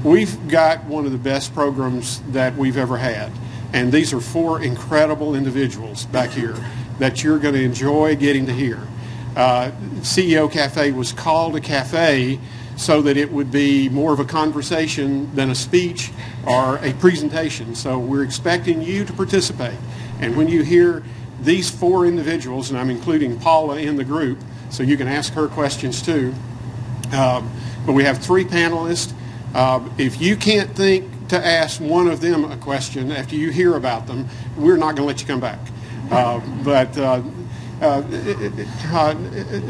we've got one of the best programs that we've ever had. And these are 4 incredible individuals back here that you're going to enjoy getting to hear. CEO Cafe was called a cafe so that it would be more of a conversation than a speech or a presentation. So we're expecting you to participate. And when you hear these 4 individuals, and I'm including Paula in the group, so you can ask her questions too. But we have 3 panelists. If you can't think to ask one of them a question after you hear about them, we're not going to let you come back.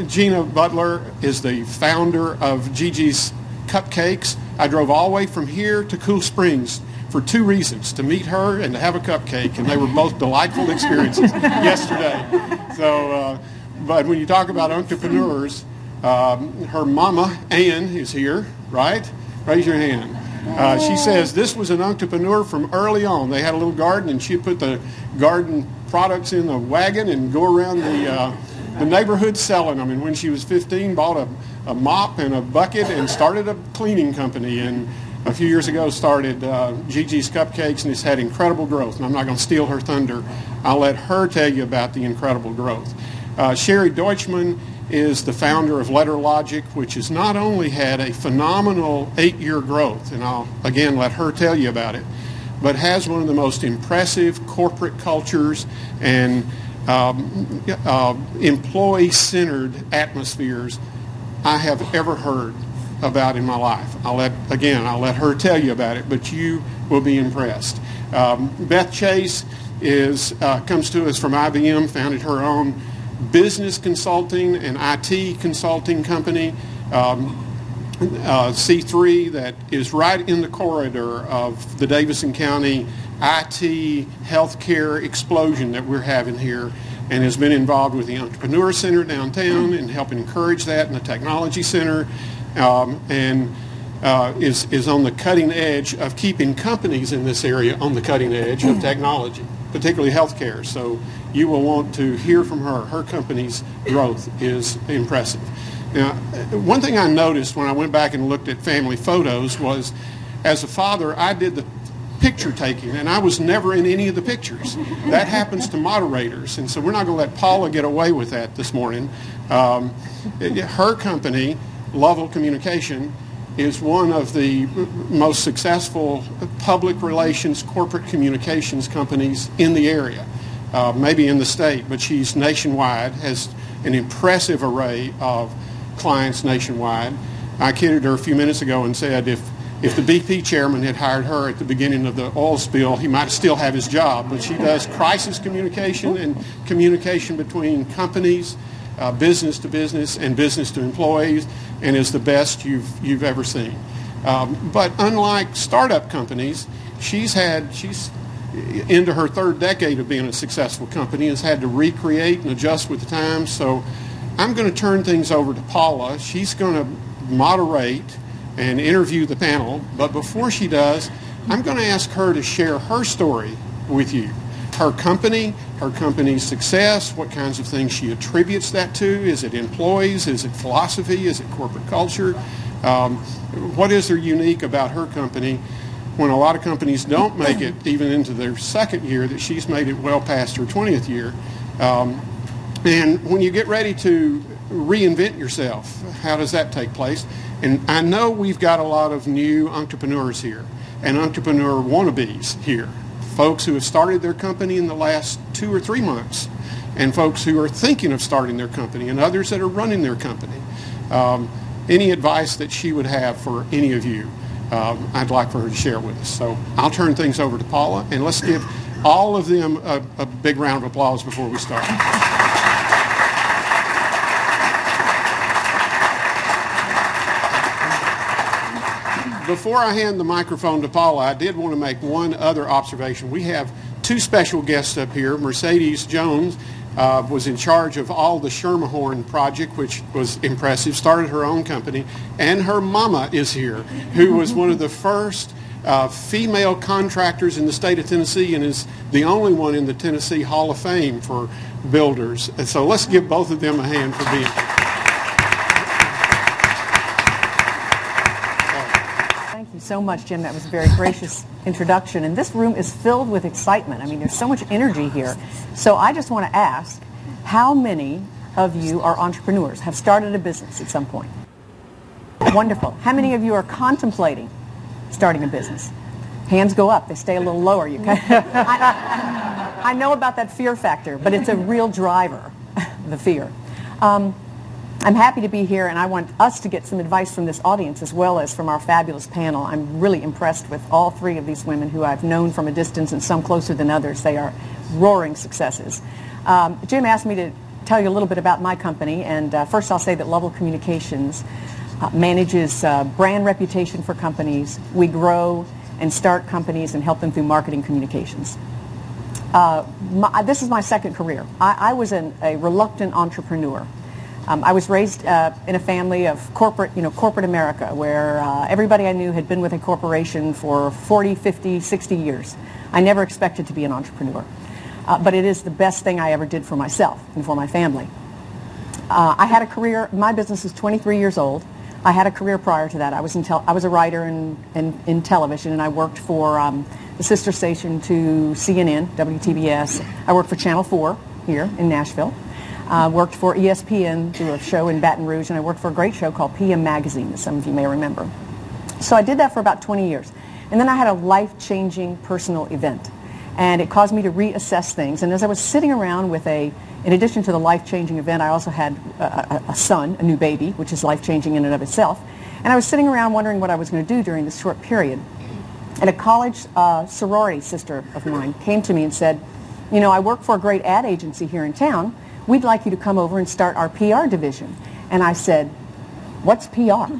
Gina Butler is the founder of Gigi's Cupcakes. I drove all the way from here to Cool Springs for 2 reasons, to meet her and to have a cupcake, and they were both delightful experiences yesterday. So, but when you talk about entrepreneurs, her mama, Ann, is here, right? Raise your hand. She says this was an entrepreneur from early on. They had a little garden, and she'd put the garden products in the wagon and go around the neighborhood selling them. And when she was 15, bought a mop and a bucket and started a cleaning company. And a few years ago started Gigi's Cupcakes, and it's had incredible growth. And I'm not going to steal her thunder. I'll let her tell you about the incredible growth. Sherry Deutschman is the founder of Letter Logic, which has not only had a phenomenal 8-year growth, and I'll again let her tell you about it, but has one of the most impressive corporate cultures and employee-centered atmospheres I have ever heard about in my life. I'll let her tell you about it, but you will be impressed. Beth Chase comes to us from IBM, founded her own business consulting and IT consulting company, C3, that is right in the corridor of the Davidson County IT healthcare explosion that we're having here, and has been involved with the Entrepreneur Center downtown and helping encourage that, and the Technology Center, and is on the cutting edge of keeping companies in this area on the cutting edge of technology, particularly healthcare. So you will want to hear from her. Her company's growth is impressive. Now, one thing I noticed when I went back and looked at family photos was, as a father, I did the picture taking, and I was never in any of the pictures. That happens to moderators, and so we're not going to let Paula get away with that this morning. Her company, Lovell Communication, is one of the most successful public relations, corporate communications companies in the area, maybe in the state, but she's nationwide, has an impressive array of clients nationwide. I kidded her a few minutes ago and said if the BP chairman had hired her at the beginning of the oil spill, he might still have his job, but she does crisis communication and communication between companies, business to business and business to employees, and is the best you've ever seen. But unlike startup companies, she's into her 3rd decade of being a successful company, has had to recreate and adjust with the times. So I'm going to turn things over to Paula. She's going to moderate and interview the panel, but before she does, I'm going to ask her to share her story with you. Her company's success, what kinds of things she attributes that to. Is it employees? Is it philosophy? Is it corporate culture? What is there unique about her company when a lot of companies don't make it even into their 2nd year, that she's made it well past her 20th year? And when you get ready to reinvent yourself, how does that take place? And I know we've got a lot of new entrepreneurs here and entrepreneur wannabes here. Folks who have started their company in the last 2 or 3 months, and folks who are thinking of starting their company, and others that are running their company. Any advice that she would have for any of you, I'd like for her to share with us. So I'll turn things over to Paula, and let's give all of them a big round of applause before we start. Before I hand the microphone to Paula, I did want to make one other observation. We have 2 special guests up here. Mercedes Jones was in charge of all the Schermerhorn project, which was impressive, started her own company, and her mama is here, who was one of the first female contractors in the state of Tennessee and is the only one in the Tennessee Hall of Fame for builders. And so let's give both of them a hand for being here. you so much, Jim. That was a very gracious introduction. And this room is filled with excitement. I mean, there's so much energy here. So I just want to ask, how many of you are entrepreneurs, have started a business at some point? Wonderful. How many of you are contemplating starting a business? Hands go up. They stay a little lower. I know about that fear factor, but it's a real driver, the fear. I'm happy to be here, and I want us to get some advice from this audience as well as from our fabulous panel. I'm really impressed with all three of these women who I've known from a distance, and some closer than others. They are roaring successes. Jim asked me to tell you a little bit about my company, and first I'll say that Lovell Communications manages brand reputation for companies. We grow and start companies and help them through marketing communications. This is my second career. I was a reluctant entrepreneur. I was raised in a family of corporate America, where everybody I knew had been with a corporation for 40, 50, 60 years. I never expected to be an entrepreneur. But it is the best thing I ever did for myself and for my family. I had a career. My business is 23 years old. I had a career prior to that. I was a writer in television, and I worked for the sister station to CNN, WTBS. I worked for Channel 4 here in Nashville. Worked for ESPN through a show in Baton Rouge, and I worked for a great show called PM Magazine, as some of you may remember. So I did that for about 20 years. And then I had a life-changing personal event, and it caused me to reassess things. And as I was sitting around with in addition to the life-changing event, I also had a son, a new baby, which is life-changing in and of itself. And I was sitting around wondering what I was going to do during this short period. And a college sorority sister of mine came to me and said, you know, I work for a great ad agency here in town. We'd like you to come over and start our PR division. And I said, what's PR?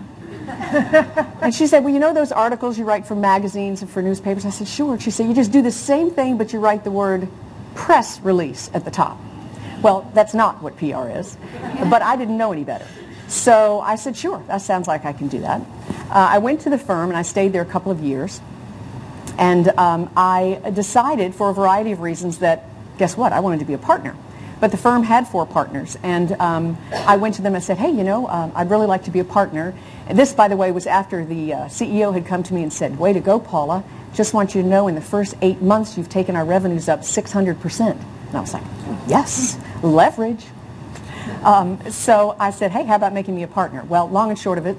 And she said, well, you know those articles you write for magazines and for newspapers? I said, sure. She said, you just do the same thing, but you write the word press release at the top. Well, that's not what PR is, but I didn't know any better. So I said, sure, that sounds like I can do that. I went to the firm, and I stayed there a couple of years. And I decided, for a variety of reasons, that, guess what, I wanted to be a partner. But the firm had 4 partners, and I went to them and said, hey, you know, I'd really like to be a partner. And this, by the way, was after the CEO had come to me and said, way to go, Paula. Just want you to know in the first 8 months you've taken our revenues up 600%. And I was like, yes, leverage. So I said, hey, how about making me a partner? Well, long and short of it,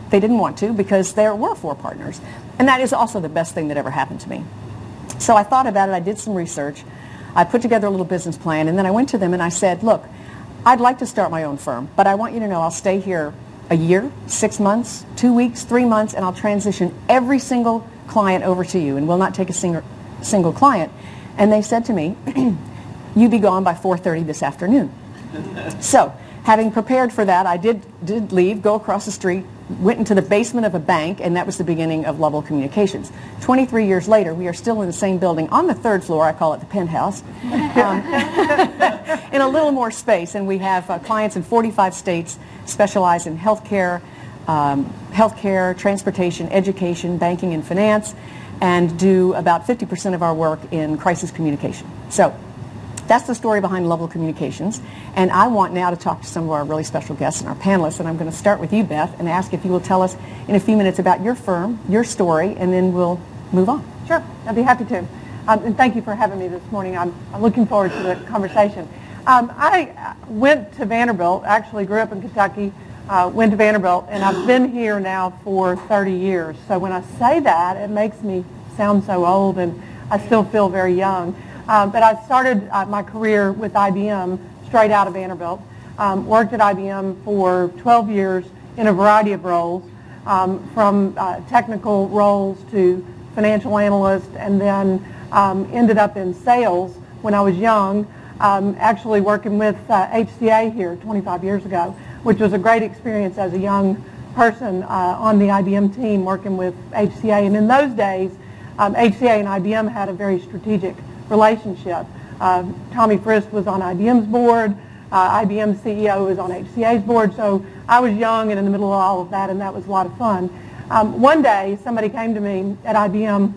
they didn't want to, because there were 4 partners. And that is also the best thing that ever happened to me. So I thought about it. I did some research. I put together a little business plan, and then I went to them and I said, look, I'd like to start my own firm, but I want you to know I'll stay here a year, 6 months, 2 weeks, 3 months, and I'll transition every single client over to you, and will not take a single client. And they said to me, you be gone by 4:30 this afternoon. So, having prepared for that, I did leave, go across the street, went into the basement of a bank, and that was the beginning of Lovell Communications. 23 years later, we are still in the same building on the 3rd floor. I call it the penthouse, in a little more space, and we have clients in 45 states, specialize in healthcare, transportation, education, banking, and finance, and do about 50% of our work in crisis communication. So that's the story behind Lovell Communications, and I want now to talk to some of our really special guests and our panelists, and I'm going to start with you, Beth, and ask if you will tell us in a few minutes about your firm, your story, and then we'll move on. Sure, I'd be happy to. And thank you for having me this morning. I'm looking forward to the conversation. I went to Vanderbilt, actually grew up in Kentucky, went to Vanderbilt, and I've been here now for 30 years. So when I say that, it makes me sound so old, and I still feel very young. But I started my career with IBM straight out of Vanderbilt. Worked at IBM for 12 years in a variety of roles, from technical roles to financial analyst, and then ended up in sales when I was young, actually working with HCA here 25 years ago, which was a great experience as a young person on the IBM team working with HCA. And in those days, HCA and IBM had a very strategic relationship. Tommy Frist was on IBM's board. IBM's CEO was on HCA's board. So I was young and in the middle of all of that, and that was a lot of fun. One day, somebody came to me at IBM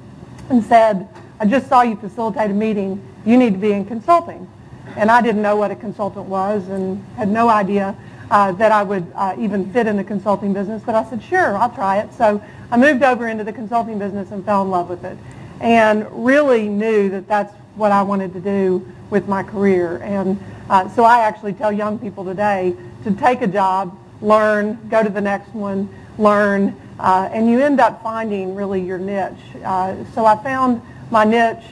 and said, I just saw you facilitate a meeting. You need to be in consulting. And I didn't know what a consultant was and had no idea that I would even fit in the consulting business. But I said, sure, I'll try it. So I moved over into the consulting business and fell in love with it, and really knew that that's what I wanted to do with my career. And so I actually tell young people today to take a job, learn, go to the next one, learn, and you end up finding really your niche. So I found my niche,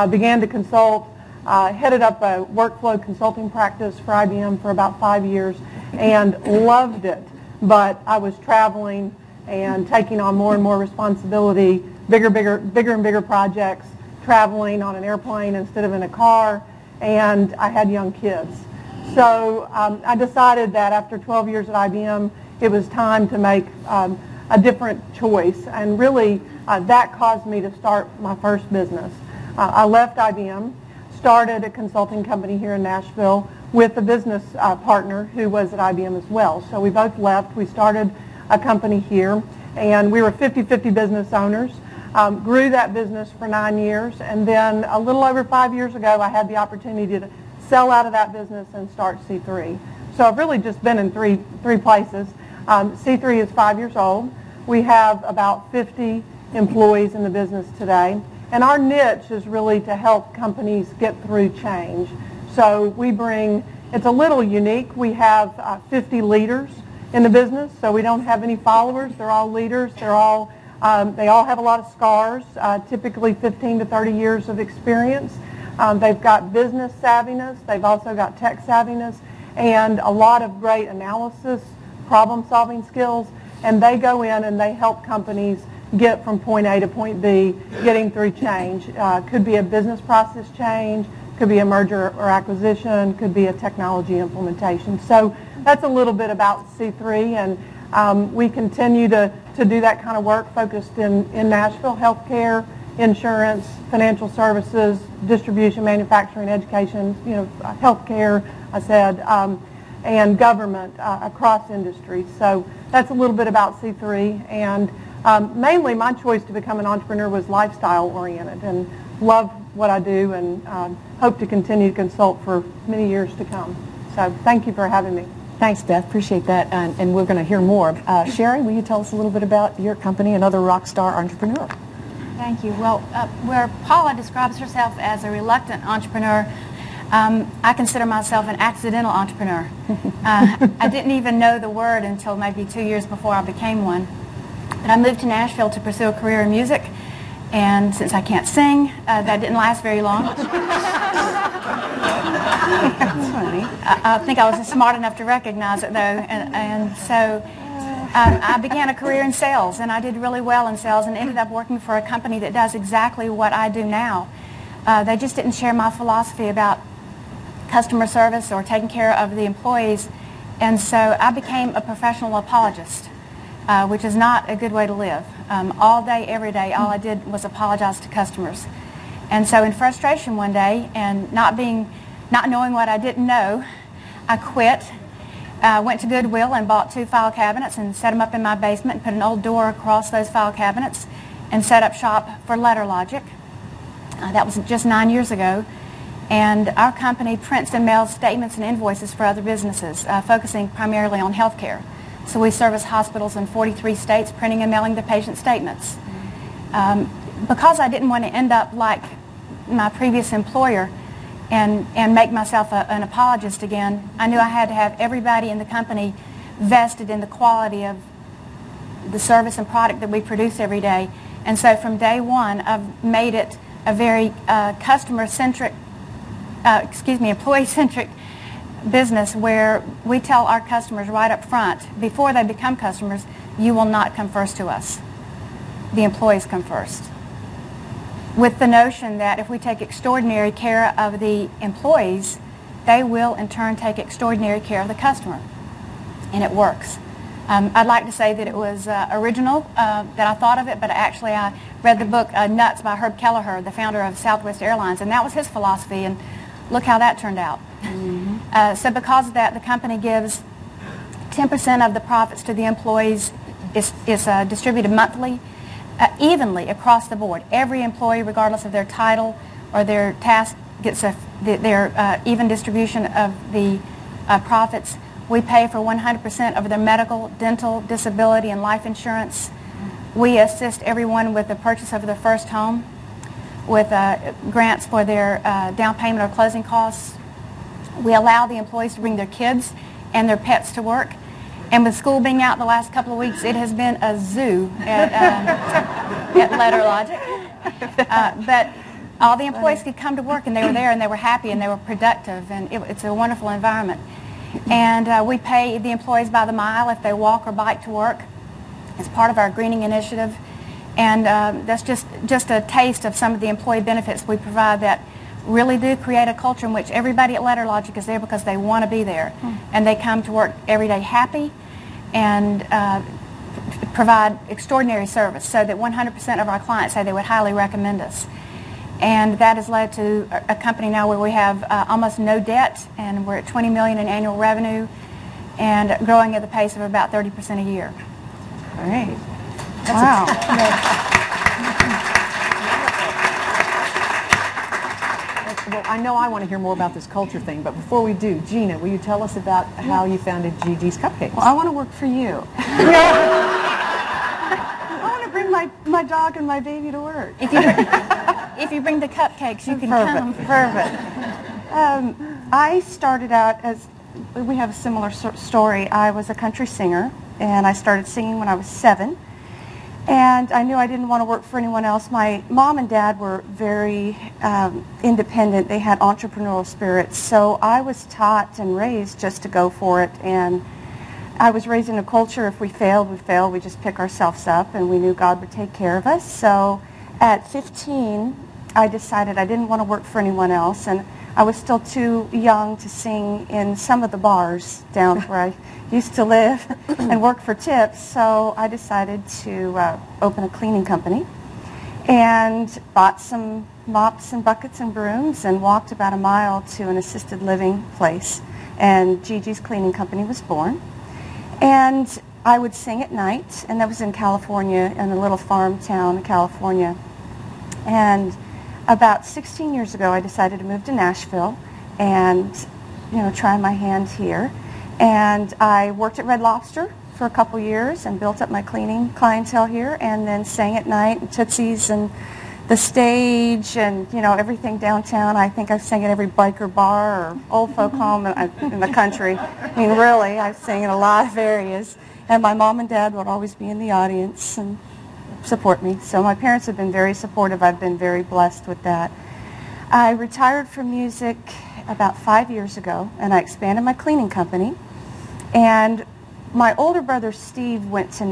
began to consult, headed up a workflow consulting practice for IBM for about 5 years and loved it. But I was traveling and taking on more and more responsibility, bigger and bigger projects, traveling on an airplane instead of in a car, and I had young kids. So I decided that after 12 years at IBM, it was time to make a different choice, and really that caused me to start my first business. I left IBM, started a consulting company here in Nashville with a business partner who was at IBM as well. So we both left. We started a company here, and we were 50-50 business owners. Grew that business for 9 years, and then a little over 5 years ago, I had the opportunity to sell out of that business and start C3. So I've really just been in three places. C3 is 5 years old. We have about 50 employees in the business today, and our niche is really to help companies get through change. So we bring, it's a little unique. We have 50 leaders in the business, so we don't have any followers. They're all leaders. They all have a lot of scars, typically 15 to 30 years of experience. They've got business savviness. They've also got tech savviness and a lot of great analysis, problem-solving skills, and they go in and they help companies get from point A to point B, getting through change. Could be a business process change, could be a merger or acquisition, could be a technology implementation. So that's a little bit about C3, and we continue to do that kind of work focused in Nashville: healthcare, insurance, financial services, distribution, manufacturing, education, healthcare, I said, and government across industries. So that's a little bit about C3, and mainly my choice to become an entrepreneur was lifestyle oriented, and love what I do, and hope to continue to consult for many years to come. So thank you for having me. Thanks, Beth. Appreciate that, and we're going to hear more. Sherry, will you tell us a little bit about your company, another rock star entrepreneur? Thank you. Well, where Paula describes herself as a reluctant entrepreneur, I consider myself an accidental entrepreneur. I didn't even know the word until maybe 2 years before I became one. But I moved to Nashville to pursue a career in music, and since I can't sing, that didn't last very long. That's funny. I think I was smart enough to recognize it, though, and so I began a career in sales, and I did really well in sales and ended up working for a company that does exactly what I do now. They just didn't share my philosophy about customer service or taking care of the employees, and so I became a professional apologist, which is not a good way to live. All day, every day, all I did was apologize to customers. And so in frustration one day, and not knowing what I didn't know, I quit. Went to Goodwill and bought 2 file cabinets and set them up in my basement and put an old door across those file cabinets and set up shop for Letter Logic. That was just 9 years ago. And our company prints and mails statements and invoices for other businesses, focusing primarily on healthcare. So we service hospitals in 43 states, printing and mailing the patient statements. Because I didn't want to end up like my previous employer and make myself an apologist again, I knew I had to have everybody in the company vested in the quality of the service and product that we produce every day. And so from day one, I've made it a very employee-centric business where we tell our customers right up front, before they become customers, you will not come first to us. The employees come first. With the notion that if we take extraordinary care of the employees, they will in turn take extraordinary care of the customer. And it works. I'd like to say that it was original, that I thought of it, but actually I read the book Nuts by Herb Kelleher, the founder of Southwest Airlines, and that was his philosophy, and look how that turned out. Mm-hmm. So because of that, the company gives 10% of the profits to the employees. Is distributed monthly, evenly across the board. Every employee, regardless of their title or their task, gets their even distribution of the profits. We pay for 100% of their medical, dental, disability, and life insurance. We assist everyone with the purchase of their first home, with grants for their down payment or closing costs. We allow the employees to bring their kids and their pets to work. And with school being out the last couple of weeks, it has been a zoo at Letter Logic. But all the employees could come to work, and they were there, and they were happy, and they were productive, and it's a wonderful environment. And we pay the employees by the mile if they walk or bike to work. It's part of our greening initiative. And that's just a taste of some of the employee benefits we provide that really do create a culture in which everybody at Letter Logic is there because they want to be there. And they come to work every day happy and provide extraordinary service, so that 100% of our clients say they would highly recommend us. And that has led to a company now where we have almost no debt, and we're at $20 million in annual revenue and growing at the pace of about 30% a year. Great. Wow. Well, I know I want to hear more about this culture thing, but before we do, Gina, will you tell us about how you founded Gigi's Cupcakes? Well, I want to work for you. I want to bring my dog and my baby to work. If you bring the cupcakes, you can come. Perfect. I started out as, we have a similar story. I was a country singer, and I started singing when I was 7. And I knew I didn't want to work for anyone else. My mom and dad were very independent. They had entrepreneurial spirits. So I was taught and raised just to go for it. And I was raised in a culture, if we failed, we failed. We just pick ourselves up, and we knew God would take care of us. So at 15, I decided I didn't want to work for anyone else. And I was still too young to sing in some of the bars down where I used to live and work for tips, so I decided to open a cleaning company and bought some mops and buckets and brooms and walked about a mile to an assisted living place, and Gigi's Cleaning Company was born. And I would sing at night, and that was in California, in a little farm town in California. And about 16 years ago, I decided to move to Nashville and, try my hand here. And I worked at Red Lobster for a couple years and built up my cleaning clientele here, and then sang at night and Tootsie's and the stage and, everything downtown. I think I've sang at every biker bar or old folk home in the country. I mean, really, I've sang in a lot of areas. And my mom and dad would always be in the audience and support me. So my parents have been very supportive. I've been very blessed with that. I retired from music about 5 years ago, and I expanded my cleaning company. And my older brother Steve went to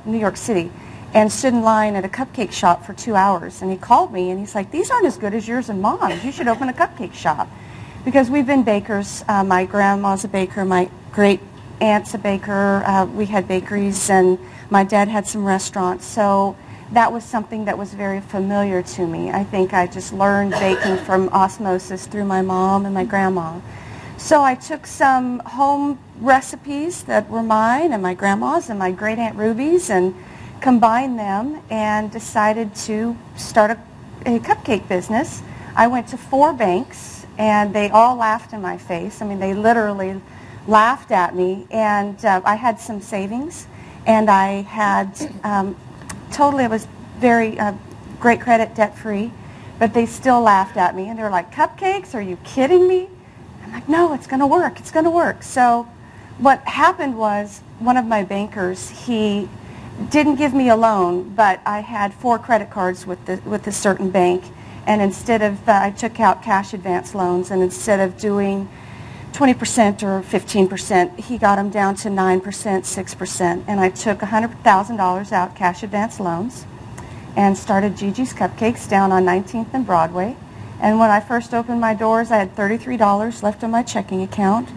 New York City and stood in line at a cupcake shop for 2 hours. And he called me, and he's like, "These aren't as good as yours and Mom's. You should open a cupcake shop." Because we've been bakers. My grandma's a baker. My great aunt's a baker. We had bakeries, and my dad had some restaurants. So that was something that was very familiar to me. I think I just learned baking from osmosis through my mom and my grandma. So I took some home recipes that were mine and my grandma's and my great Aunt Ruby's and combined them and decided to start a cupcake business. I went to 4 banks, and they all laughed in my face. I mean, they literally laughed at me. And I had some savings, and I had I was very great credit, debt-free, but they still laughed at me. And they were like, "Cupcakes? Are you kidding me?" I'm like, "No, it's going to work. It's going to work." So what happened was, one of my bankers, he didn't give me a loan, but I had 4 credit cards with a certain bank, and instead of I took out cash advance loans, and instead of doing 20% or 15%, he got them down to 9%, 6%, and I took $100,000 out cash advance loans and started Gigi's Cupcakes down on 19th and Broadway. And when I first opened my doors, I had $33 left on my checking account.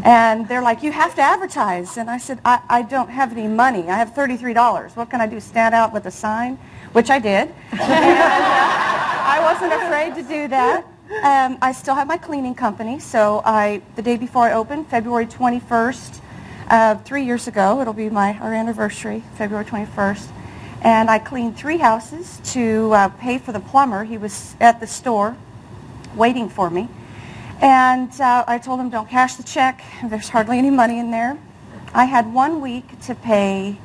And they're like, "You have to advertise." And I said, I don't have any money. I have $33. What can I do, stand out with a sign? Which I did. And I wasn't afraid to do that. I still have my cleaning company. So the day before I opened, February 21st, 3 years ago, it'll be our anniversary, February 21st. And I cleaned 3 houses to pay for the plumber. He was at the store waiting for me. And I told him, "Don't cash the check. There's hardly any money in there." I had 1 week to pay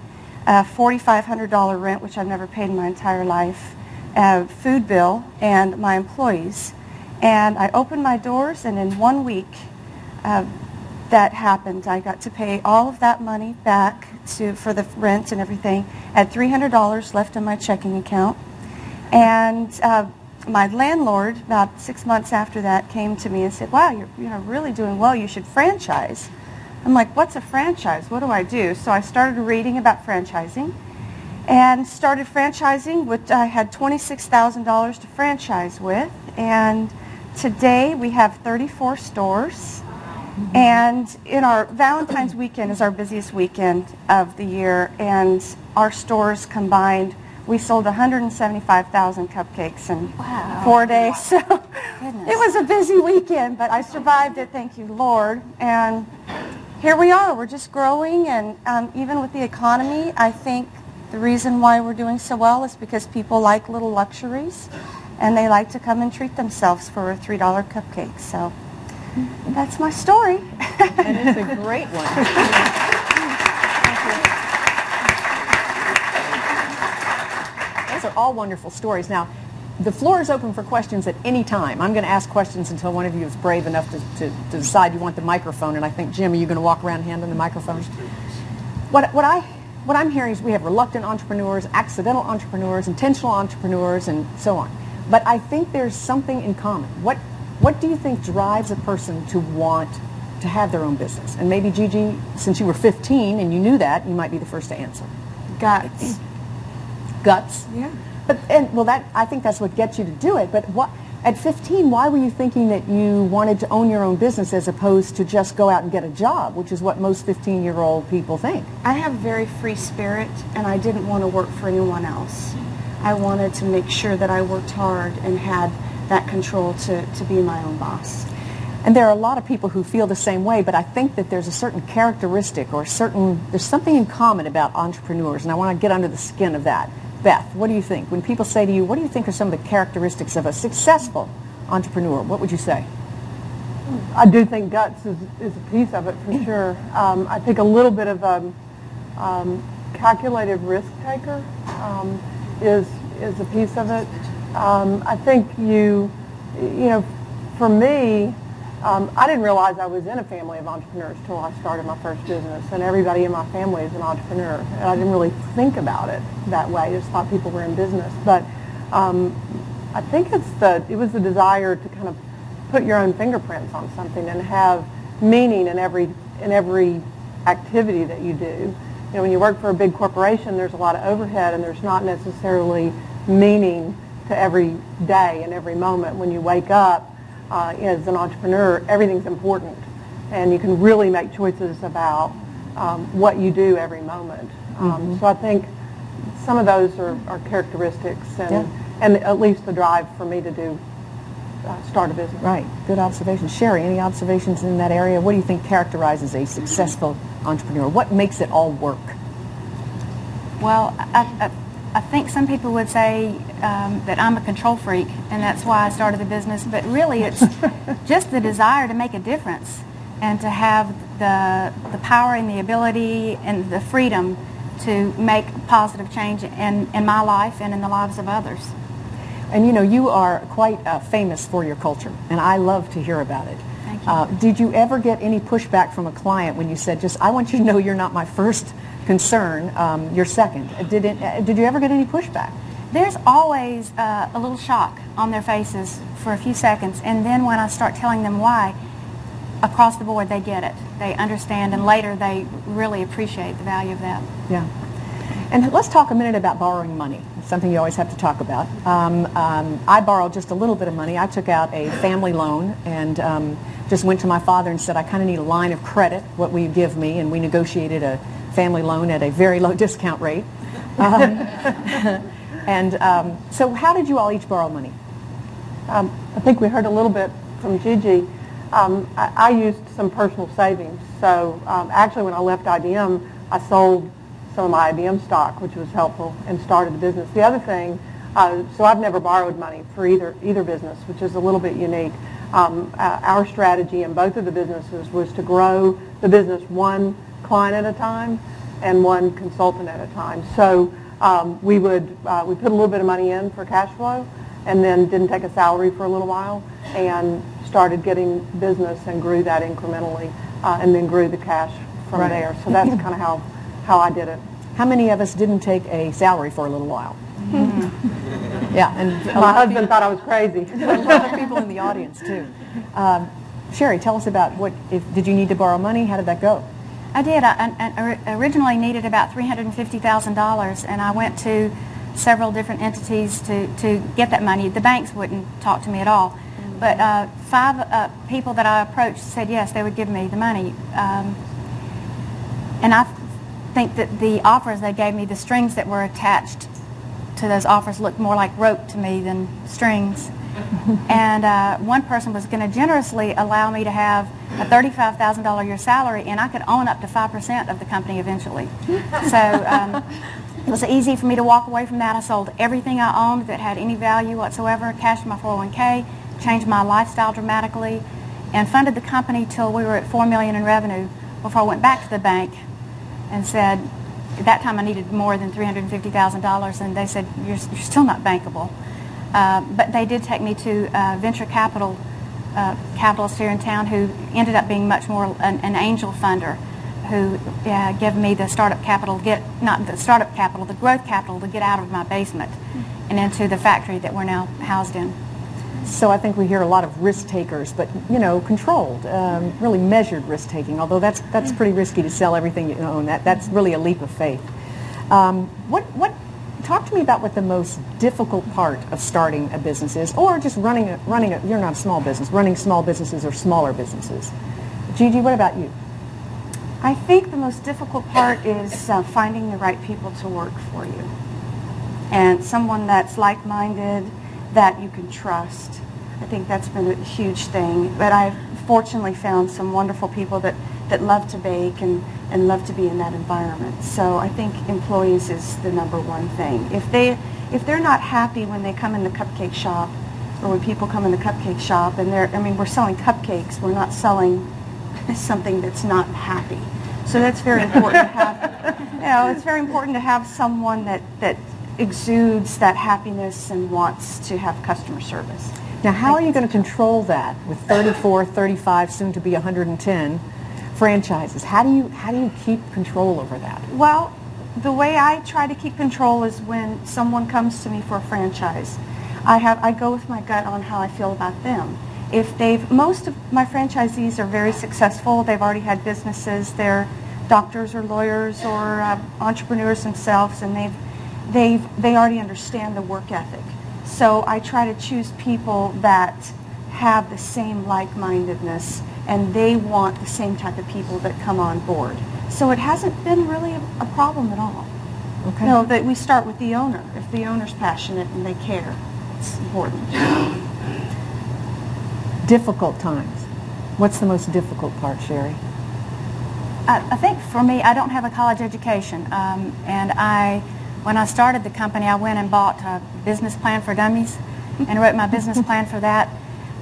a $4,500 rent, which I've never paid in my entire life, a food bill, and my employees. And I opened my doors, and in 1 week that happened. I got to pay all of that money back for the rent and everything. I had $300 left in my checking account. And my landlord, about 6 months after that, came to me and said, wow, you're really doing well. You should franchise. I'm like, what's a franchise? What do I do? So I started reading about franchising and started franchising, which I had $26,000 to franchise with. And today we have 34 stores. And in our Valentine's weekend is our busiest weekend of the year. And our stores combined, we sold 175,000 cupcakes in 4 days. So it was a busy weekend, but I survived it, thank you, Lord. And here we are. We're just growing, and even with the economy, I think the reason why we're doing so well is because people like little luxuries, and they like to come and treat themselves for a $3 cupcake. So that's my story. That is a great one. Those are all wonderful stories. Now, the floor is open for questions at any time. I'm going to ask questions until one of you is brave enough to decide you want the microphone. And I think, Jim, are you going to walk around handing the microphones? What I'm hearing is we have reluctant entrepreneurs, accidental entrepreneurs, intentional entrepreneurs, and so on. But I think there's something in common. What do you think drives a person to want to have their own business? And maybe, Gigi, since you were 15 and you knew that, you might be the first to answer. Guts. Guts? Yeah. I think that's what gets you to do it. But at 15, why were you thinking that you wanted to own your own business as opposed to just go out and get a job, which is what most 15-year-old people think? I have a very free spirit, and I didn't want to work for anyone else. I wanted to make sure that I worked hard and had that control to be my own boss. And there are a lot of people who feel the same way, but I think that there's a certain characteristic or there's something in common about entrepreneurs, and I want to get under the skin of that. Beth, what do you think? When people say to you, what do you think are some of the characteristics of a successful entrepreneur? What would you say? I do think guts is a piece of it for sure. I think a little bit of a calculated risk taker is a piece of it. I think for me, I didn't realize I was in a family of entrepreneurs till I started my first business, and everybody in my family is an entrepreneur. And I didn't really think about it that way. I just thought people were in business. But I think it was the desire to kind of put your own fingerprints on something and have meaning in every activity that you do. When you work for a big corporation, there's a lot of overhead, and there's not necessarily meaning to every day and every moment. When you wake up as an entrepreneur, everything's important, and you can really make choices about what you do every moment. So I think some of those are characteristics, and at least the drive for me to start a business. Right. Good observation. Sherry, any observations in that area? What do you think characterizes a successful entrepreneur? What makes it all work? Well, I think some people would say that I'm a control freak, and that's why I started the business. But really, it's just the desire to make a difference and to have the power and the ability and the freedom to make positive change in my life and in the lives of others. And you are quite famous for your culture, and I love to hear about it. Thank you. Did you ever get any pushback from a client when you said, I want you to know you're not my first concern, you're second? Did you ever get any pushback? There's always a little shock on their faces for a few seconds, and then when I start telling them why, across the board they get it. They understand, and later they really appreciate the value of that. Yeah. And let's talk a minute about borrowing money. It's something you always have to talk about. I borrowed just a little bit of money. I took out a family loan and just went to my father and said, I kind of need a line of credit, what will you give me? And we negotiated a family loan at a very low discount rate. So how did you all each borrow money? I think we heard a little bit from Gigi. I used some personal savings. So actually when I left IBM, I sold some of my IBM stock, which was helpful, and started the business. The other thing, so I've never borrowed money for either business, which is a little bit unique. Our strategy in both of the businesses was to grow the business one client at a time. and one consultant at a time. So we put a little bit of money in for cash flow, and then didn't take a salary for a little while, and started getting business and grew that incrementally, and then grew the cash from there. So that's kind of how I did it. How many of us didn't take a salary for a little while? Yeah, and My husband thought I was crazy. a lot of people in the audience too. Sherry, tell us about did you need to borrow money? How did that go? I did. I originally needed about $350,000, and I went to several different entities to get that money. The banks wouldn't talk to me at all. But 5 people that I approached said yes, they would give me the money. And I think that the offers they gave me, the strings that were attached to those offers looked more like rope to me than strings. And one person was going to generously allow me to have a $35,000 a year salary, and I could own up to 5% of the company eventually. So it was easy for me to walk away from that. I sold everything I owned that had any value whatsoever, cashed my 401k, changed my lifestyle dramatically, and funded the company till we were at $4 million in revenue before I went back to the bank and said, at that time I needed more than $350,000, and they said, you're still not bankable. But they did take me to venture capitalists here in town who ended up being much more an angel funder who gave me the startup capital, not the startup capital, the growth capital to get out of my basement and into the factory that we're now housed in. So I think we hear a lot of risk takers, but controlled, really measured risk taking. Although that's pretty risky to sell everything you own. That's really a leap of faith. Talk to me about what the most difficult part of starting a business is, or just running a. You're not a small business. Running small businesses or smaller businesses. Gigi, what about you? I think the most difficult part is finding the right people to work for you, and someone that's like-minded, that you can trust. I think that's been a huge thing. But I've fortunately found some wonderful people that love to bake and love to be in that environment. So I think employees is the #1 thing. If they're not happy when they come in the cupcake shop, or when people come in the cupcake shop and we're selling cupcakes, we're not selling something that's not happy. So that's very important to have. It's very important to have someone that exudes that happiness and wants to have customer service. Now, how are you going to control that with 34, 35, soon to be 110 franchises? How do you keep control over that? Well, the way I try to keep control is when someone comes to me for a franchise, I go with my gut on how I feel about them. Most of my franchisees are very successful. They've already had businesses. They're doctors or lawyers or entrepreneurs themselves, and they already understand the work ethic. So I try to choose people that have the same like-mindedness, and they want the same type of people that come on board. So it hasn't been really a problem at all. Okay. No, that we start with the owner. If the owner's passionate and they care, it's important. Difficult times. What's the most difficult part, Sherry? I think for me, I don't have a college education, and when I started the company, I went and bought a business plan for dummies and wrote my business plan for that.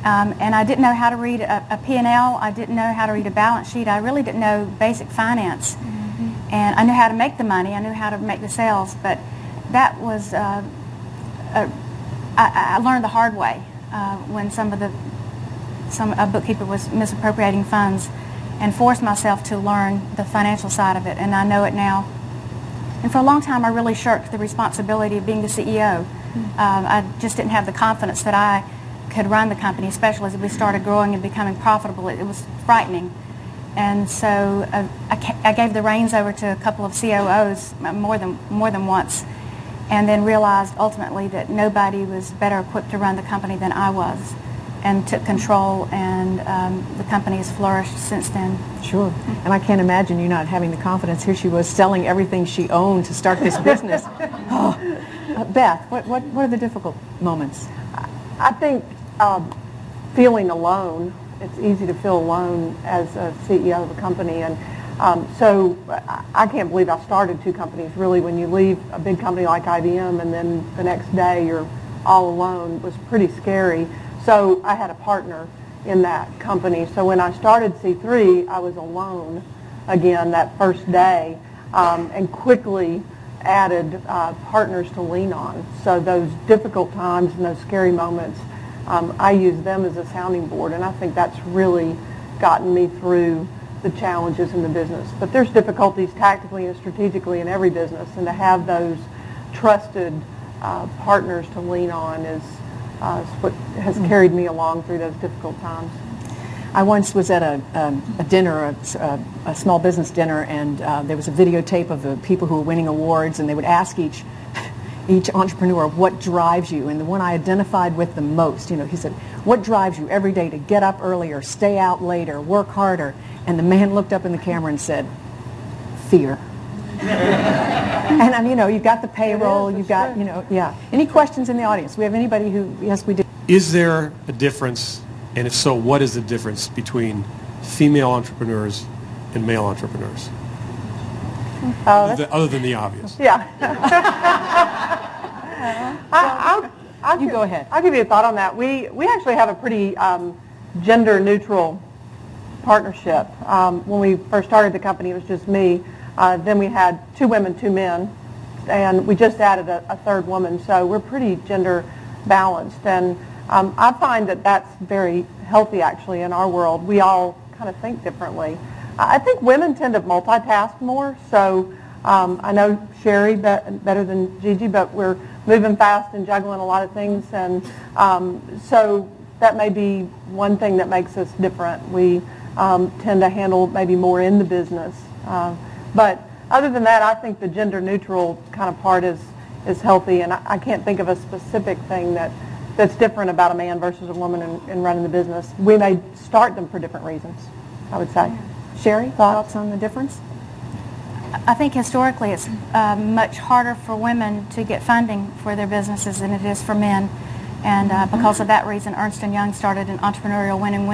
And I didn't know how to read a P&L. I didn't know how to read a balance sheet. I really didn't know basic finance. Mm-hmm. And I knew how to make the money. I knew how to make the sales. But that was, I learned the hard way when a bookkeeper was misappropriating funds, and forced myself to learn the financial side of it. And I know it now. And for a long time, I really shirked the responsibility of being the CEO. I just didn't have the confidence that I could run the company, especially as we started growing and becoming profitable. It was frightening. And so I gave the reins over to a couple of COOs more than once, and then realized ultimately that nobody was better equipped to run the company than I was, and took control, and the company has flourished since then. Sure. And I can't imagine you not having the confidence. Here she was selling everything she owned to start this business. Beth, what are the difficult moments? I think feeling alone. It's easy to feel alone as a CEO of a company, and so I can't believe I started 2 companies. Really, when you leave a big company like IBM and then the next day you're all alone, was pretty scary. So I had a partner in that company. So when I started C3, I was alone again that first day. and quickly added partners to lean on. So those difficult times and those scary moments, I use them as a sounding board, and I think that's really gotten me through the challenges in the business. But there's difficulties tactically and strategically in every business, and to have those trusted partners to lean on is what has carried me along through those difficult times. I once was at a dinner, a small business dinner, and there was a videotape of the people who were winning awards, and they would ask each entrepreneur, what drives you? And the one I identified with the most, he said, what drives you every day to get up earlier, stay out later, work harder? And the man looked up in the camera and said, fear. And you've got the payroll, you've got, yeah. Any questions in the audience? We have anybody who, yes, we do. Is there a difference, and if so, what is the difference between female entrepreneurs and male entrepreneurs? Other than the obvious. Yeah. You go ahead. I'll give you a thought on that. We actually have a pretty gender-neutral partnership. When we first started the company, it was just me. Then we had 2 women, 2 men, and we just added a third woman. So we're pretty gender balanced, and I find that that's very healthy actually in our world. We all kind of think differently. I think women tend to multitask more. So I know Sherry better than Gigi, but we're moving fast and juggling a lot of things, and so that may be one thing that makes us different. We tend to handle maybe more in the business. But other than that, I think the gender-neutral kind of part is healthy, and I can't think of a specific thing that's different about a man versus a woman in running the business. We may start them for different reasons, I would say. Sherry, thoughts on the difference? I think historically it's much harder for women to get funding for their businesses than it is for men. And because of that reason, Ernst & Young started an entrepreneurial winning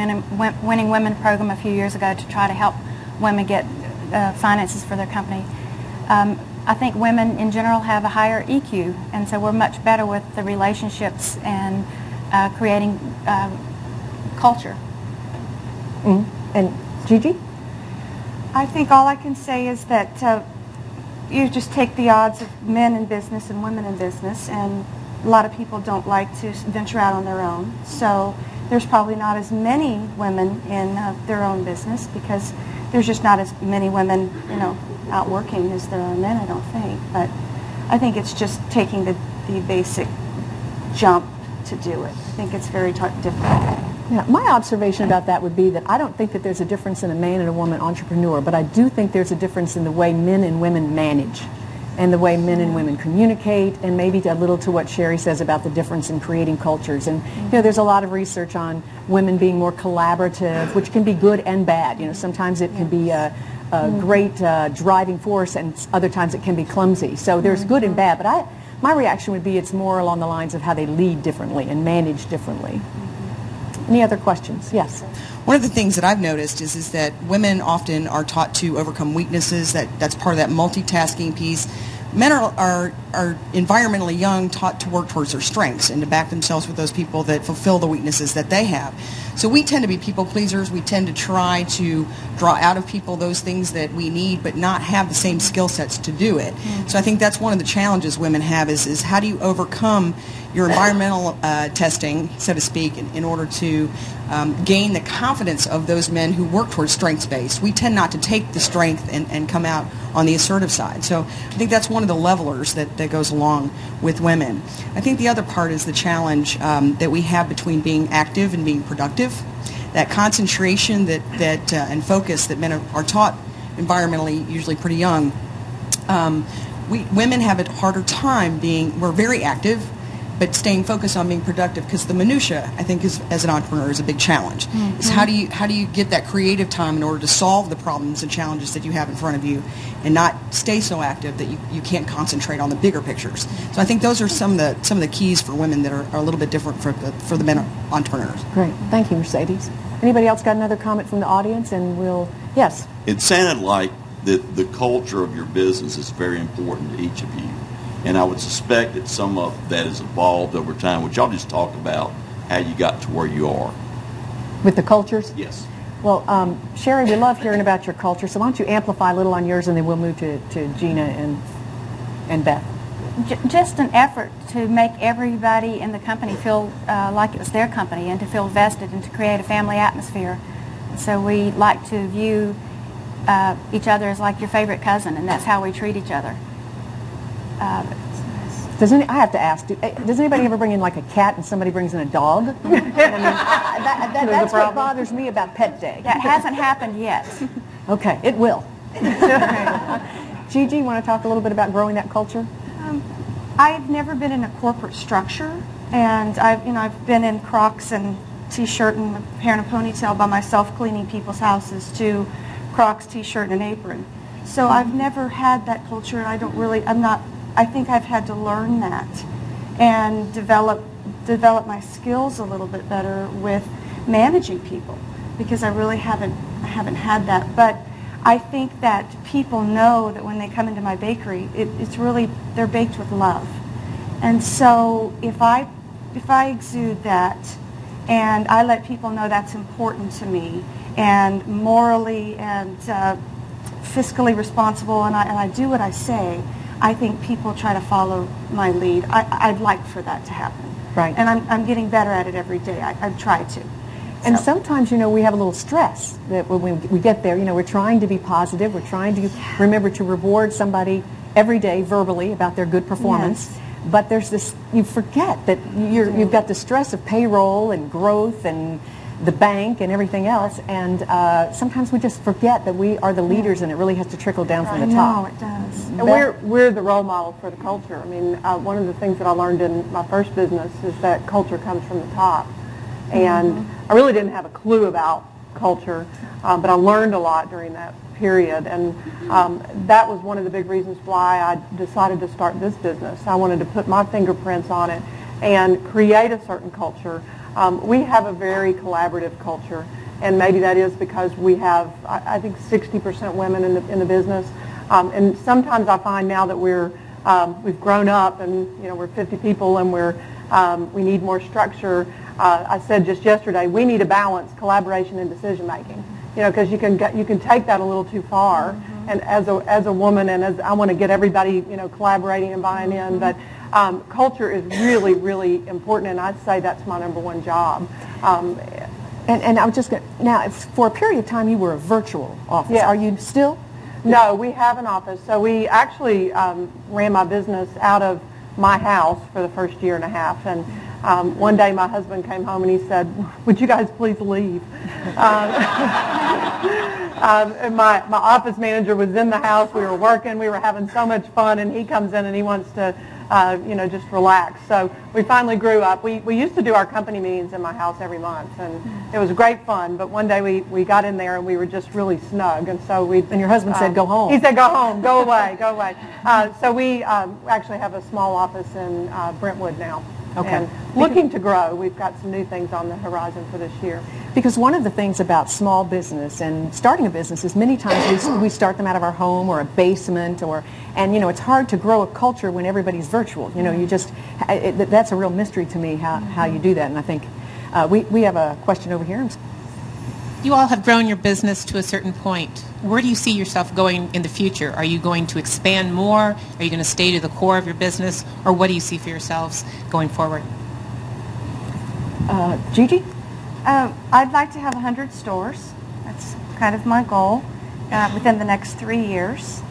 women program a few years ago to try to help women get finances for their company. I think women in general have a higher EQ, and so we're much better with the relationships and creating culture. And Gigi? I think all I can say is that you just take the odds of men in business and women in business, and a lot of people don't like to venture out on their own. So there's probably not as many women in their own business because there's just not as many women, out working as there are men, I don't think. But I think it's just taking the basic jump to do it. I think it's very difficult. Yeah, my observation about that would be that I don't think that there's a difference in a man and a woman entrepreneur, but I do think there's a difference in the way men and women manage and the way men and women communicate, and maybe a little to what Sherry says about the difference in creating cultures. And there's a lot of research on women being more collaborative, which can be good and bad. Sometimes it can be a great driving force, and other times it can be clumsy. So there's good and bad, but my reaction would be it's more along the lines of how they lead differently and manage differently. Any other questions? Yes. One of the things that I've noticed is that women often are taught to overcome weaknesses. That's part of that multitasking piece. Men are environmentally young, taught to work towards their strengths and to back themselves with those people that fulfill the weaknesses that they have. So we tend to be people pleasers. We tend to try to draw out of people those things that we need, but not have the same skill sets to do it. So I think that's one of the challenges women have is how do you overcome your environmental testing, so to speak, in order to gain the confidence of those men who work towards strengths-based. We tend not to take the strength and come out on the assertive side. So I think that's one of the levelers that goes along with women. I think the other part is the challenge that we have between being active and being productive. That concentration and focus that men are taught environmentally, usually pretty young. Women have a harder time we're very active, but staying focused on being productive, because the minutia, I think, as an entrepreneur, is a big challenge. Is how do you get that creative time in order to solve the problems and challenges that you have in front of you, and not stay so active that you can't concentrate on the bigger pictures. So I think those are some of the keys for women that are a little bit different for the men entrepreneurs. Great, thank you, Mercedes. Anybody else got another comment from the audience? And yes. It sounded like that the culture of your business is very important to each of you. And I would suspect that some of that has evolved over time. Would y'all just talk about how you got to where you are? With the cultures? Yes. Well, Sherry, we love hearing about your culture, so why don't you amplify a little on yours, and then we'll move to Gina and Beth. Just an effort to make everybody in the company feel like it was their company and to feel vested and to create a family atmosphere. So we like to view each other as like your favorite cousin, and that's how we treat each other. I have to ask, does anybody ever bring in like a cat and somebody brings in a dog? I mean, that's what bothers me about Pet Day. That hasn't happened yet. Okay, it will. Gigi, you want to talk a little bit about growing that culture? I've never been in a corporate structure, and I've been in Crocs and T-shirt and hair and a ponytail by myself, cleaning people's houses, to Crocs, T-shirt, and an apron. So I've never had that culture, and I think I've had to learn that and develop my skills a little bit better with managing people, because I really haven't had that. But I think that people know that when they come into my bakery, it's really, they're baked with love. And so if I exude that and I let people know that's important to me, and morally and fiscally responsible, and I do what I say, I think people try to follow my lead. I'd like for that to happen. Right. And I'm getting better at it every day. I've tried to. And sometimes, we have a little stress that when we get there, we're trying to be positive. We're trying to remember to reward somebody every day verbally about their good performance. Yes. But there's this, you forget that you've got the stress of payroll and growth and the bank and everything else. And sometimes we just forget that we are the leaders, and it really has to trickle down from the top. No, it does. And we're the role model for the culture. I mean, one of the things that I learned in my first business is that culture comes from the top. And I really didn't have a clue about culture, but I learned a lot during that period. And that was one of the big reasons why I decided to start this business. I wanted to put my fingerprints on it and create a certain culture. We have a very collaborative culture, and maybe that is because we have, I think, 60% women in the business. And sometimes I find now that we've grown up, and we're 50 people, and we need more structure. I said just yesterday, we need a balance, collaboration and decision making. Because you can take that a little too far. And as a woman, and as I want to get everybody collaborating and buying in, but culture is really, really important, and I'd say that's my number one job. And I was just going to, now, for a period of time, you were a virtual office. Yes. Are you still? No, we have an office. So we actually ran my business out of my house for the first year and a half. And one day my husband came home and he said, "Would you guys please leave?" And my office manager was in the house. We were working. We were having so much fun. And he comes in and he wants to just relax. So we finally grew up. We used to do our company meetings in my house every month, and it was great fun. But one day we got in there and we were just really snug, and so we. And your husband said, "Go home." He said, "Go home, go away, go away." So we actually have a small office in Brentwood now. Okay. And looking to grow. We've got some new things on the horizon for this year. Because one of the things about small business and starting a business is many times we start them out of our home or a basement, and it's hard to grow a culture when everybody's virtual. That's a real mystery to me how you do that. And I think we have a question over here. You all have grown your business to a certain point. Where do you see yourself going in the future? Are you going to expand more? Are you going to stay to the core of your business? Or what do you see for yourselves going forward? Gigi? I'd like to have 100 stores. That's kind of my goal within the next 3 years.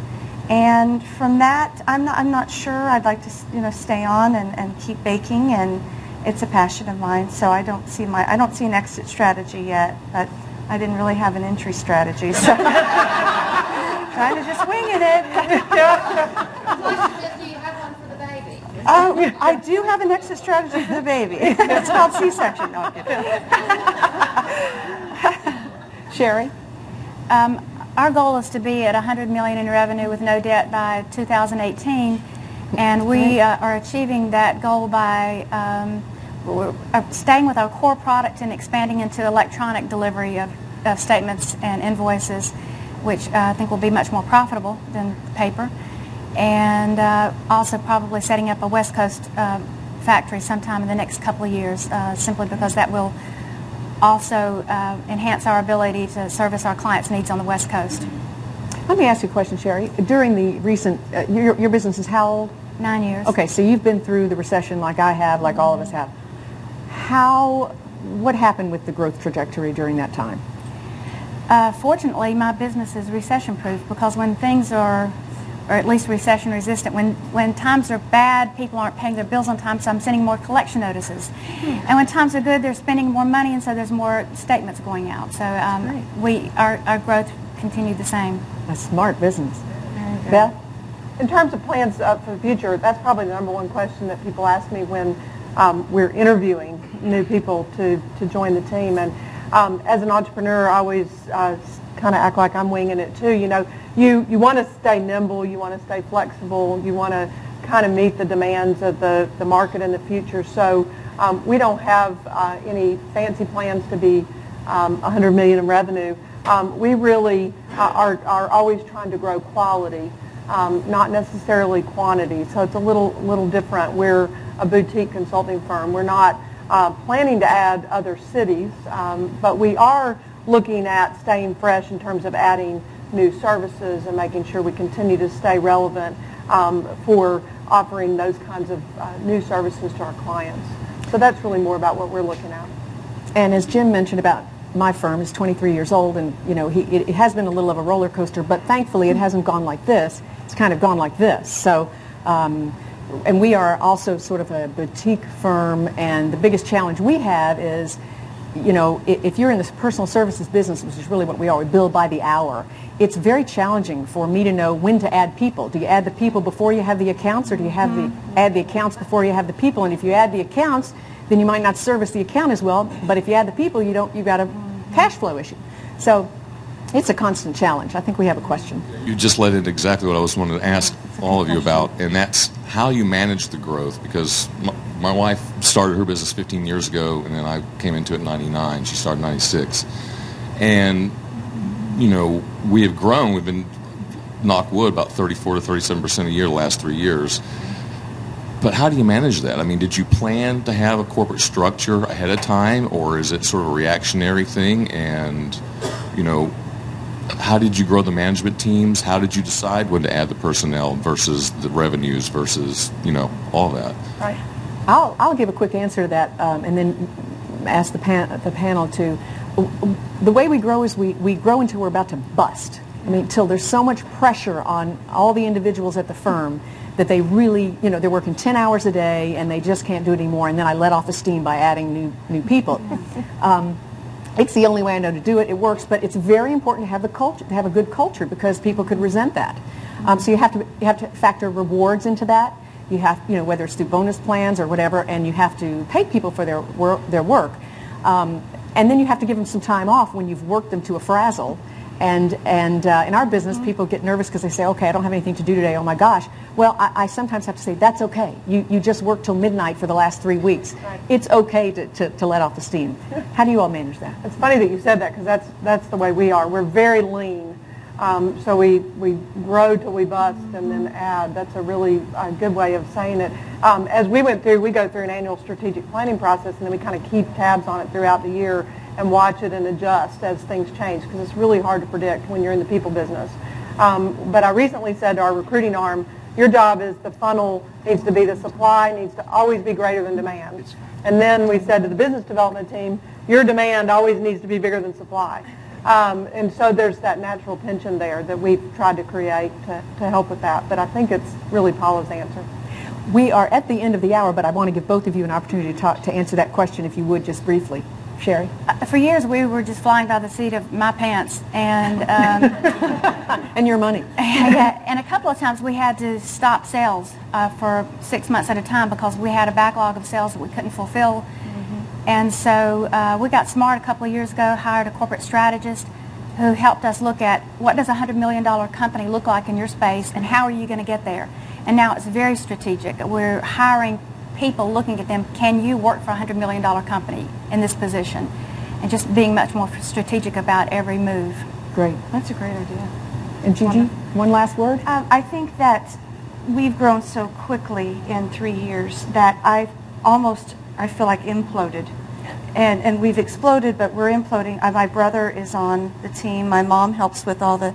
And from that, I'm not sure. I'd like to stay on and keep baking, and it's a passion of mine. So I don't see an exit strategy yet, but I didn't really have an entry strategy, so trying to just winging it. Do you have one for the baby? Oh, I do have an exit strategy for the baby. It's called C-section. No, I'm kidding. Sherry? Our goal is to be at $100 million in revenue with no debt by 2018, and we are achieving that goal by staying with our core product and expanding into electronic delivery of statements and invoices, which I think will be much more profitable than paper, and also probably setting up a West Coast factory sometime in the next couple of years, simply because that will also enhance our ability to service our clients' needs on the West Coast. Let me ask you a question, Sherry. During the recent, your business is how old? 9 years. Okay, so you've been through the recession like I have, like all of us have. What happened with the growth trajectory during that time? Fortunately, my business is recession-proof because when things are, or at least recession-resistant, when times are bad, people aren't paying their bills on time, so I'm sending more collection notices. And when times are good, they're spending more money, and so there's more statements going out. So our growth continued the same. A smart business. Beth? In terms of plans for the future, that's probably the number one question that people ask me when we're interviewing new people to join the team. And as an entrepreneur, I always kind of act like I'm winging it too. You know, you want to stay nimble, you want to stay flexible, you want to kind of meet the demands of the market in the future. So we don't have any fancy plans to be $100 million in revenue. We really are always trying to grow quality, not necessarily quantity. So it's a little different. We're a boutique consulting firm. We're not planning to add other cities, but we are looking at staying fresh in terms of adding new services and making sure we continue to stay relevant for offering those kinds of new services to our clients. So that's really more about what we're looking at. And as Jim mentioned about my firm is 23 years old, and you know it has been a little of a roller coaster, but thankfully it hasn't gone like this. It's kind of gone like this. So, and we are also sort of a boutique firm, and the biggest challenge we have is, you know, if you're in this personal services business, which is really what we are, we bill by the hour. It's very challenging for me to know when to add people. Do you add the people before you have the accounts, or do you have add the accounts before you have the people? And if you add the accounts, then you might not service the account as well. But if you add the people, you've got a cash flow issue. So it's a constant challenge. I think we have a question. You just led into exactly what I was wanting to ask all of you about, and that's how you manage the growth. Because my wife started her business 15 years ago, and then I came into it in 99. She started in 96. And, you know, we have grown. We've been, knock wood, about 34 to 37% a year the last 3 years. But how do you manage that? I mean, did you plan to have a corporate structure ahead of time, or is it sort of a reactionary thing? And, you know, how did you grow the management teams? How did you decide when to add the personnel versus the revenues versus, you know, all that? Right. I'll give a quick answer to that, and then ask the panel to. The way we grow is we grow until we're about to bust. I mean, till there's so much pressure on all the individuals at the firm that they really, you know, they're working 10 hours a day and they just can't do it anymore, and then I let off the steam by adding new people. It's the only way I know to do it. It works, but it's very important to have the culture, to have a good culture, because people could resent that. So you have to factor rewards into that. You have, you know, whether it's through bonus plans or whatever, and you have to pay people for their work. And then you have to give them some time off when you've worked them to a frazzle. And in our business, people get nervous because they say, okay, I don't have anything to do today, oh my gosh. Well, I sometimes have to say, that's okay. You just worked till midnight for the last 3 weeks. Right. It's okay to let off the steam. How do you all manage that? It's funny that you said that, because that's the way we are. We're very lean. So we grow till we bust and then add. That's a really good way of saying it. As we go through an annual strategic planning process, and then we kind of keep tabs on it throughout the year and watch it and adjust as things change, because it's really hard to predict when you're in the people business. But I recently said to our recruiting arm, your job is the funnel needs to be, the supply needs to always be greater than demand. And then we said to the business development team, your demand always needs to be bigger than supply. And so there's that natural tension there that we've tried to create to help with that. But I think it's really Paula's answer. We are at the end of the hour, but I want to give both of you an opportunity to answer that question, if you would, just briefly. Sherry? For years, we were just flying by the seat of my pants, and and your money. And a couple of times we had to stop sales for 6 months at a time because we had a backlog of sales that we couldn't fulfill. And so we got smart a couple of years ago, hired a corporate strategist who helped us look at what does a $100 million company look like in your space, and how are you going to get there. And now it's very strategic. We're hiring people, looking at them, can you work for a $100 million company in this position? And just being much more strategic about every move. Great. That's a great idea. And Gigi, one last word? I think that we've grown so quickly in 3 years that I feel like imploded And we've exploded, but we're imploding. My brother is on the team. My mom helps with all the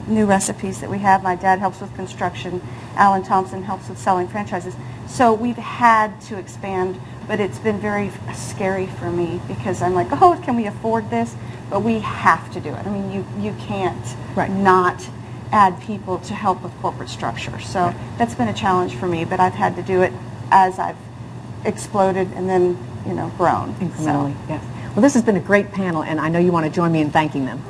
new recipes that we have. My dad helps with construction. Alan Thompson helps with selling franchises. So we've had to expand, but it's been very scary for me because I'm like, oh, can we afford this? But we have to do it. I mean, you can't not add people to help with corporate structure. So that's been a challenge for me, but I've had to do it as I've exploded and then, grown. Incrementally, yes. Well, this has been a great panel, and I know you want to join me in thanking them.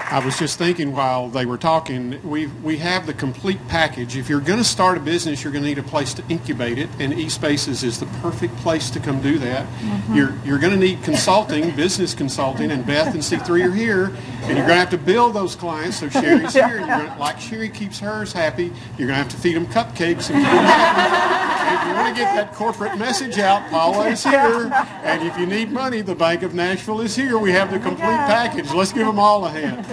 I was just thinking while they were talking, we have the complete package. If you're going to start a business, you're going to need a place to incubate it, and ESPACES is the perfect place to come do that. You're going to need consulting, business consulting, and Beth and C3 are here, and you're going to have to build those clients, so Sherry's here. And like Sherry keeps hers happy, you're going to have to feed them cupcakes and keep them happy. And if you want to get that corporate message out, Paula is here, and if you need money, the Bank of Nashville is here. We have the complete package. Let's give them all a hand.